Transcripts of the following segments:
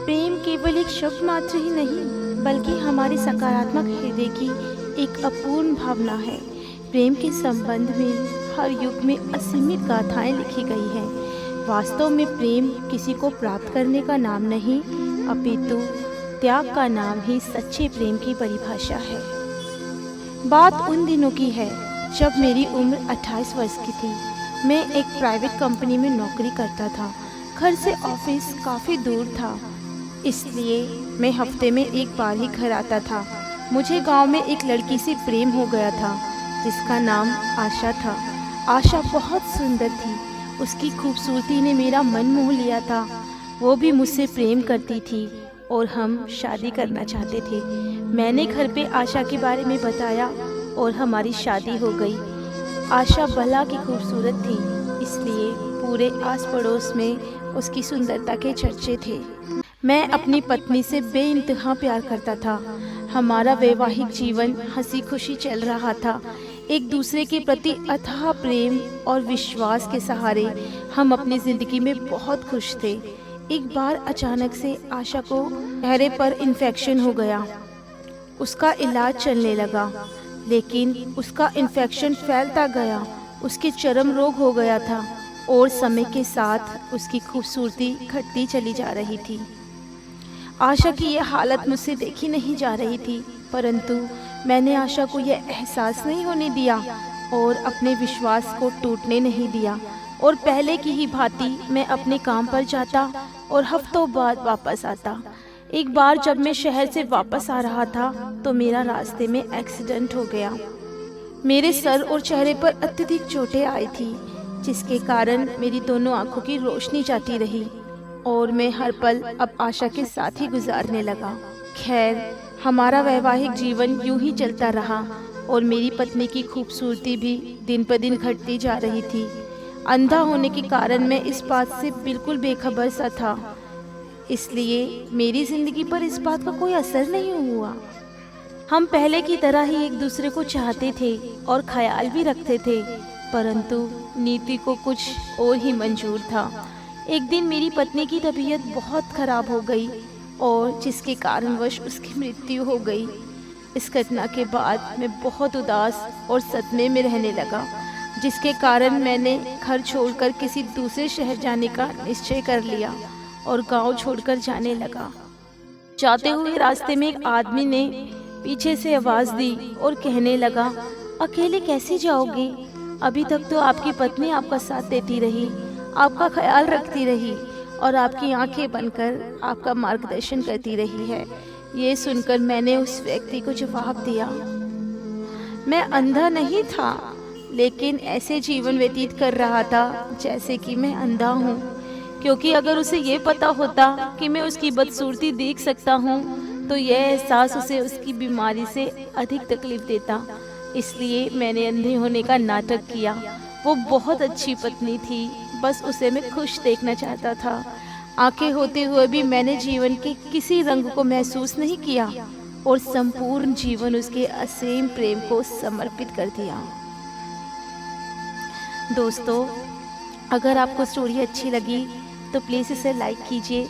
प्रेम केवल एक शब्द मात्र ही नहीं, बल्कि हमारे सकारात्मक हृदय की एक अपूर्ण भावना है। प्रेम के संबंध में हर युग में असीमित गाथाएं लिखी गई हैं। वास्तव में प्रेम किसी को प्राप्त करने का नाम नहीं, अपितु त्याग का नाम ही सच्चे प्रेम की परिभाषा है। बात उन दिनों की है जब मेरी उम्र 28 वर्ष की थी। मैं एक प्राइवेट कंपनी में नौकरी करता था। घर से ऑफिस काफ़ी दूर था, इसलिए मैं हफ्ते में एक बार ही घर आता था। मुझे गांव में एक लड़की से प्रेम हो गया था जिसका नाम आशा था। आशा बहुत सुंदर थी, उसकी खूबसूरती ने मेरा मन मोह लिया था। वो भी मुझसे प्रेम करती थी और हम शादी करना चाहते थे। मैंने घर पे आशा के बारे में बताया और हमारी शादी हो गई। आशा भला की खूबसूरत थी, इसलिए पूरे आस पड़ोस में उसकी सुंदरता के चर्चे थे। मैं अपनी पत्नी से बेइंतहा प्यार करता था। हमारा वैवाहिक जीवन हंसी खुशी चल रहा था। एक दूसरे के प्रति अथाह प्रेम और विश्वास के सहारे हम अपनी ज़िंदगी में बहुत खुश थे। एक बार अचानक से आशा को चेहरे पर इन्फेक्शन हो गया। उसका इलाज चलने लगा, लेकिन उसका इन्फेक्शन फैलता गया। उसके चर्म रोग हो गया था और समय के साथ उसकी खूबसूरती घटती चली जा रही थी। आशा की यह हालत मुझसे देखी नहीं जा रही थी, परंतु मैंने आशा को यह एहसास नहीं होने दिया और अपने विश्वास को टूटने नहीं दिया। और पहले की ही भांति मैं अपने काम पर जाता और हफ्तों बाद वापस आता। एक बार जब मैं शहर से वापस आ रहा था तो मेरा रास्ते में एक्सीडेंट हो गया। मेरे सर और चेहरे पर अत्यधिक चोटें आई थी, जिसके कारण मेरी दोनों आंखों की रोशनी जाती रही और मैं हर पल अब आशा के साथ ही गुजारने लगा। खैर, हमारा वैवाहिक जीवन यूं ही चलता रहा और मेरी पत्नी की खूबसूरती भी दिन पर दिन घटती जा रही थी। अंधा होने के कारण मैं इस बात से बिल्कुल बेखबर सा था, इसलिए मेरी ज़िंदगी पर इस बात का कोई असर नहीं हुआ। हम पहले की तरह ही एक दूसरे को चाहते थे और ख्याल भी रखते थे, परंतु नीति को कुछ और ही मंजूर था। एक दिन मेरी पत्नी की तबीयत बहुत खराब हो गई और जिसके कारणवश उसकी मृत्यु हो गई। इस घटना के बाद मैं बहुत उदास और सदमे में रहने लगा, जिसके कारण मैंने घर छोड़कर किसी दूसरे शहर जाने का निश्चय कर लिया और गांव छोड़कर जाने लगा। जाते हुए रास्ते में एक आदमी ने पीछे से आवाज़ दी और कहने लगा, अकेले कैसे जाओगे? अभी तक तो आपकी पत्नी आपका साथ देती रही, आपका ख्याल रखती रही और आपकी आंखें बनकर आपका मार्गदर्शन करती रही है। ये सुनकर मैंने उस व्यक्ति को जवाब दिया, मैं अंधा नहीं था, लेकिन ऐसे जीवन व्यतीत कर रहा था जैसे कि मैं अंधा हूँ, क्योंकि अगर उसे ये पता होता कि मैं उसकी बदसूरती देख सकता हूँ तो यह एहसास उसे उसकी बीमारी से अधिक तकलीफ देता। इसलिए मैंने अंधे होने का नाटक किया। वो बहुत अच्छी पत्नी थी, बस उसे मैं खुश देखना चाहता था। आंखें होते हुए भी मैंने जीवन के किसी रंग को महसूस नहीं किया और संपूर्ण जीवन उसके असीम प्रेम को समर्पित कर दिया। दोस्तों, अगर आपको स्टोरी अच्छी लगी तो प्लीज़ इसे लाइक कीजिए,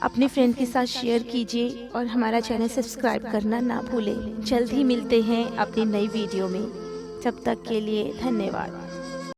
अपने फ्रेंड के साथ शेयर कीजिए और हमारा चैनल सब्सक्राइब करना ना भूलें। जल्द ही मिलते हैं अपनी नई वीडियो में। तब तक के लिए धन्यवाद।